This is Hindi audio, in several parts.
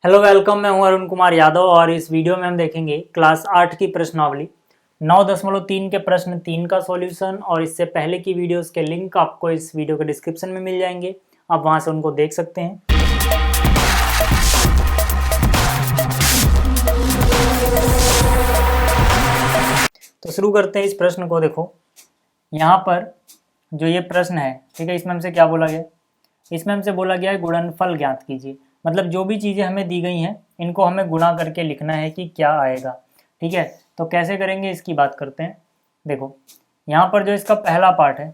हेलो वेलकम, मैं हूं अरुण कुमार यादव और इस वीडियो में हम देखेंगे क्लास 8 की प्रश्नावली 9.3 के प्रश्न 3 का सॉल्यूशन। और इससे पहले की वीडियोस के लिंक आपको इस वीडियो के डिस्क्रिप्शन में मिल जाएंगे, आप वहां से उनको देख सकते हैं। तो शुरू करते हैं इस प्रश्न को। देखो यहाँ पर जो ये प्रश्न है, ठीक है, इसमें हमसे क्या बोला गया? इसमें हमसे बोला गया है गुणनफल ज्ञात कीजिए। मतलब जो भी चीज़ें हमें दी गई हैं इनको हमें गुणा करके लिखना है कि क्या आएगा। ठीक है, तो कैसे करेंगे इसकी बात करते हैं। देखो यहाँ पर जो इसका पहला पार्ट है,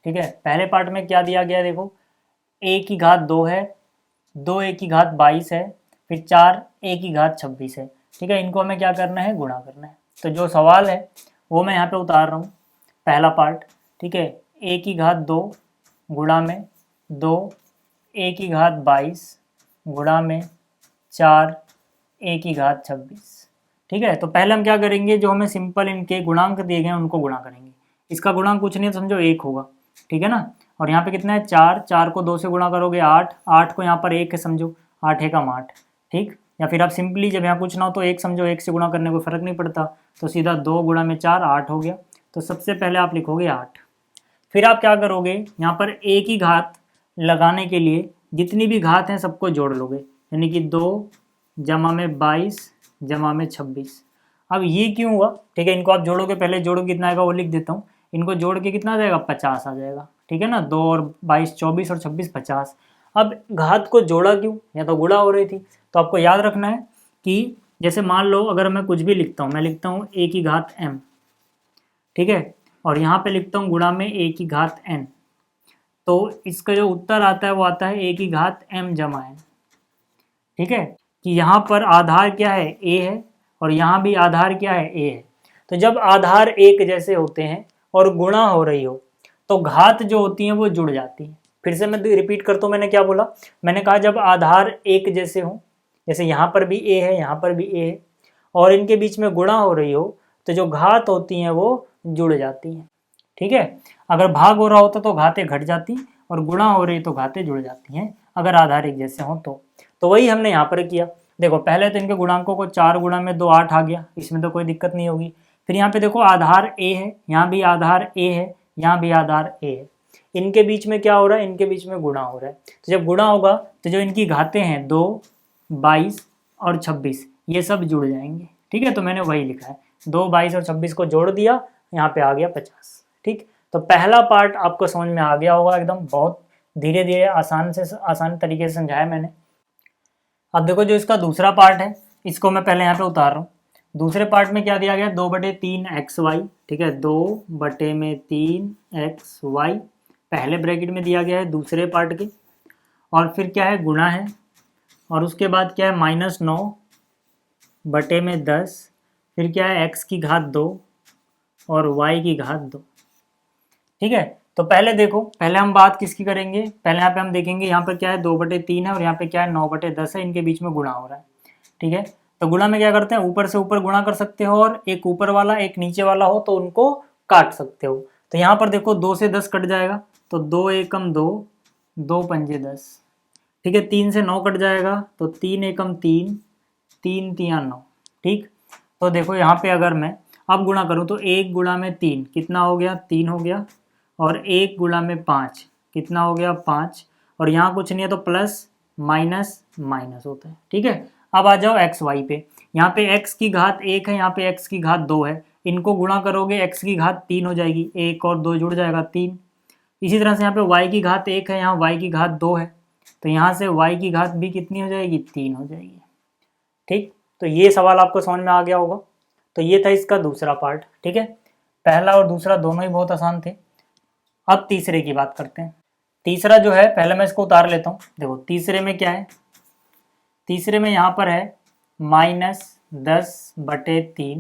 ठीक है, पहले पार्ट में क्या दिया गया है? देखो a की घात 2 है, 2a की घात 22 है, फिर 4a की घात 26 है। ठीक है, इनको हमें क्या करना है? गुणा करना है। तो जो सवाल है वो मैं यहाँ पे उतार रहा हूँ, पहला पार्ट। ठीक है, a की घात 2 गुणा में 2, a की घात 22 गुणा में 4, a की घात 26। ठीक है, तो पहले हम क्या करेंगे, जो हमें सिंपल इनके गुणांक दिए गए हैं उनको गुणा करेंगे। इसका गुणांक कुछ नहीं है, समझो 1 होगा। ठीक है ना, और यहाँ पे कितना है? 4, 4 को 2 से गुणा करोगे 8, 8 को यहाँ पर 1 है, समझो 8 एकम 8। ठीक, या फिर आप सिंपली जब यहाँ कुछ ना हो तो 1 समझो, 1 से गुणा करने को फर्क नहीं पड़ता, तो सीधा 2 गुणा में 4 8 हो गया। तो सबसे पहले आप लिखोगे 8। फिर आप क्या करोगे, यहाँ पर a की घात लगाने के लिए जितनी भी घात हैं सबको जोड़ लोगे, यानी कि 2 जमा में 22 जमा में 26। अब ये क्यों हुआ? ठीक है, इनको आप जोड़ोगे, पहले जोड़ो कितना आएगा वो लिख देता हूँ। इनको जोड़ के कितना आ जाएगा? 50 आ जाएगा। ठीक है ना, 2 और 22 24 और 26 50। अब घात को जोड़ा क्यों? या तो गुणा हो रही थी। तो आपको याद रखना है कि जैसे मान लो अगर मैं कुछ भी लिखता हूँ, मैं लिखता हूँ a की घात m, ठीक है, और यहाँ पे लिखता हूँ गुणा में a की घात n, तो इसका जो उत्तर आता है वो आता है a की घात m जमा n। ठीक है, कि यहाँ पर आधार क्या है? a है, और यहाँ भी आधार क्या है? a है। तो जब आधार एक जैसे होते हैं और गुणा हो रही हो तो घात जो होती हैं वो जुड़ जाती हैं। फिर से मैं रिपीट करता हूँ, मैंने क्या बोला? मैंने कहा जब आधार एक जैसे हो, जैसे यहाँ पर भी a है, यहाँ पर भी a है, और इनके बीच में गुणा हो रही हो तो जो घात होती हैं वो जुड़ जाती हैं। ठीक है, अगर भाग हो रहा होता तो घातें घट जाती, और गुणा हो रही तो घातें जुड़ जाती हैं अगर आधार एक जैसे हों तो वही हमने यहाँ पर किया। देखो पहले तो इनके गुणांकों को 4 गुणा में 2 8 आ गया, इसमें तो कोई दिक्कत नहीं होगी। फिर यहाँ पे देखो आधार a है, यहाँ भी आधार a है, यहाँ भी आधार a है, इनके बीच में क्या हो रहा है? इनके बीच में गुणा हो रहा है। तो जब गुणा होगा तो जो इनकी घातें हैं 2, 22 और 26 ये सब जुड़ जाएंगे। ठीक है, तो मैंने वही लिखा है, 2, 22 और 26 को जोड़ दिया, यहाँ पे आ गया 50। ठीक, तो पहला पार्ट आपको समझ में आ गया होगा एकदम, बहुत धीरे धीरे आसान तरीके से समझाया मैंने। अब देखो जो इसका दूसरा पार्ट है इसको मैं पहले यहाँ पे उतार रहा हूँ। दूसरे पार्ट में क्या दिया गया? 2/3 xy। ठीक है, 2/3 xy पहले ब्रैकेट में दिया गया है दूसरे पार्ट के, और फिर क्या है? गुणा है, और उसके बाद क्या है? -9/10। फिर क्या है? x की घात 2 और y की घात 2। ठीक है, तो पहले देखो, पहले हम बात किसकी करेंगे? पहले यहाँ पे हम देखेंगे, यहाँ पर क्या है? 2/3 है, और यहाँ पे क्या है? 9/10 है, इनके बीच में गुणा हो रहा है। ठीक है, तो गुणा में क्या करते हैं? ऊपर से ऊपर गुणा कर सकते हो, और एक ऊपर वाला एक नीचे वाला हो तो उनको काट सकते हो। तो यहाँ पर देखो 2 से 10 कट जाएगा, तो 2 एकम 2, 2 पंजे 10। ठीक है, 3 से 9 कट जाएगा, तो 3 एकम 3, 3 तिया 9। ठीक, तो देखो यहाँ पे अगर मैं अब गुणा करूँ तो 1 गुणा में 3 कितना हो गया? 3 हो गया, और 1 गुणा में 5 कितना हो गया? 5, और यहाँ कुछ नहीं है तो प्लस माइनस माइनस होता है। ठीक है, अब आ जाओ एक्स वाई पे। यहाँ पे x की घात 1 है, यहाँ पे x की घात 2 है, इनको गुणा करोगे x की घात 3 हो जाएगी, 1 और 2 जुड़ जाएगा 3। इसी तरह से यहाँ पे y की घात 1 है, यहाँ y की घात 2 है, तो यहाँ से y की घात भी कितनी हो जाएगी? 3 हो जाएगी। ठीक, तो ये सवाल आपको समझ में आ गया होगा। तो ये था इसका दूसरा पार्ट। ठीक है, पहला और दूसरा दोनों ही बहुत आसान थे। अब तीसरे की बात करते हैं। तीसरा जो है, पहले मैं इसको उतार लेता हूँ। देखो तीसरे में क्या है? तीसरे में यहाँ पर है -10/3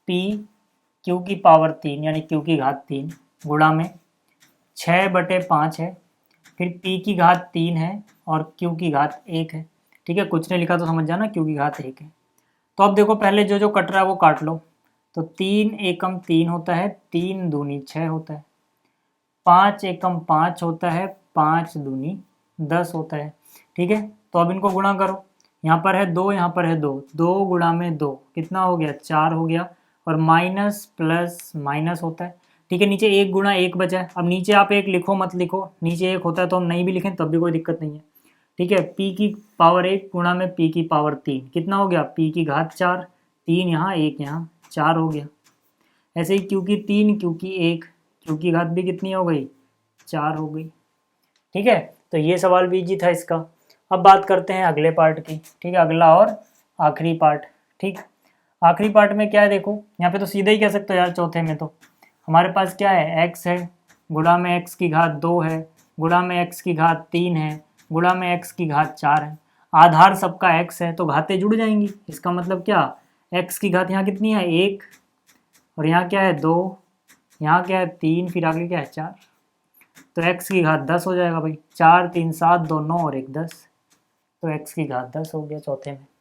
पी क्यू की पावर 3 यानी क्यू की घात 3 गुणा में 6/5 है, फिर पी की घात 3 है और क्यू की घात 1 है। ठीक है, कुछ नहीं लिखा तो समझ जाना, क्यू की घात 1 है। तो अब देखो पहले जो जो कट रहा है वो काट लो। तो 3 एकम 3 होता है, 3 दूनी 6 होता है, 5 एकम 5 होता है, 5 दूनी 10 होता है। ठीक है, तो अब इनको गुणा करो, यहाँ पर है 2, यहाँ पर है 2, 2 गुणा में 2 कितना हो गया 4 हो गया, और माइनस प्लस माइनस होता है, ठीक है। नीचे 1 गुणा 1 बचा है, अब नीचे आप 1 लिखो मत लिखो, नीचे 1 होता है तो हम नहीं भी लिखें तब भी कोई दिक्कत नहीं है, ठीक है। p की पावर 1 गुणा में p की पावर 3 कितना हो गया p की घात 4, 3 यहाँ 1 यहाँ 4 हो गया। ऐसे ही q की 3, q की 1, q की घात भी कितनी हो गई 4 हो गई, ठीक है। तो ये सवाल भी इजी था इसका। अब बात करते हैं अगले पार्ट की, ठीक है, अगला और आखिरी पार्ट, ठीक। आखिरी पार्ट में क्या है देखो, यहाँ पे तो सीधे ही कह सकते हो यार, चौथे में तो हमारे पास क्या है x है, गुणा में x की घात 2 है, गुणा में x की घात 3 है, गुणा में x की घात 4 है। आधार सबका x है तो घातें जुड़ जाएंगी, इसका मतलब क्या, x की घात यहाँ कितनी है 1, और यहाँ क्या है 2, यहाँ क्या है 3, फिर आगे क्या है 4, तो x की घात 10 हो जाएगा भाई, 4 3 7 2 9 और 1 10, तो x की घात 10 हो गया चौथे में।